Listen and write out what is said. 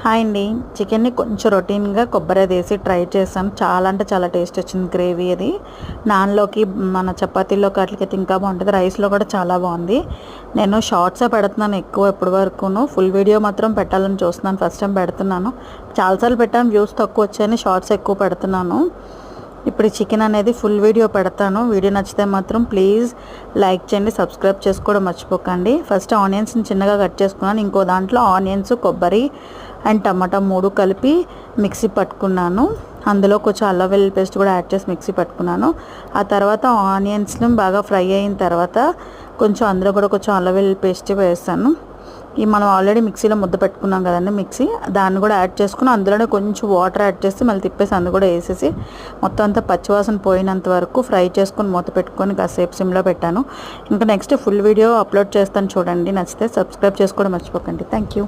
Hi అండి. చికెన్ని కొంచెం రొటీన్గా కొబ్బరి అది వేసి ట్రై చేశాను. చాలా అంటే చాలా టేస్ట్ వచ్చింది. గ్రేవీ అది నాన్లోకి మన చపాతీలోకి అట్లకైతే ఇంకా బాగుంటుంది. రైస్లో కూడా చాలా బాగుంది. నేను షార్ట్సే పెడుతున్నాను ఎక్కువ ఇప్పటి వరకును. ఫుల్ వీడియో మాత్రం పెట్టాలని చూస్తున్నాను. ఫస్ట్ టైం పెడుతున్నాను. చాలాసార్లు పెట్టాను, వ్యూస్ తక్కువ వచ్చాయని షార్ట్స్ ఎక్కువ పెడుతున్నాను. ఇప్పుడు ఈ చికెన్ అనేది ఫుల్ వీడియో పెడతాను. వీడియో నచ్చితే మాత్రం ప్లీజ్ లైక్ చేయండి, సబ్స్క్రైబ్ చేసుకోవడం మర్చిపోకండి. ఫస్ట్ ఆనియన్స్ని చిన్నగా కట్ చేసుకున్నాను. ఇంకో దాంట్లో ఆనియన్స్, కొబ్బరి అండ్ టమాటా 3 కలిపి మిక్సీ పట్టుకున్నాను. అందులో కొంచెం అల్లం వెల్లుల్లి పేస్ట్ కూడా యాడ్ చేసి మిక్సీ పట్టుకున్నాను. ఆ తర్వాత ఆనియన్స్ని బాగా ఫ్రై అయిన తర్వాత కొంచెం అందులో కూడా కొంచెం అల్లం వెల్లుల్లి పేస్ట్ వేస్తాను. ఈ మనం ఆల్రెడీ మిక్సీలో ముద్ద పెట్టుకున్నాం కదండి, మిక్సీ దాన్ని కూడా యాడ్ చేసుకుని అందులోనే కొంచెం వాటర్ యాడ్ చేసి మళ్ళీ తిప్పేసి అందు కూడా వేసేసి మొత్తం అంతా పచ్చివాసన పోయినంత వరకు ఫ్రై చేసుకొని మూత పెట్టుకొని కాసేపు సిమ్లో పెట్టాను. ఇంకా నెక్స్ట్ ఫుల్ వీడియో అప్లోడ్ చేస్తాను చూడండి. నచ్చితే సబ్స్క్రైబ్ చేసుకోవడం మర్చిపోకండి. Thank you.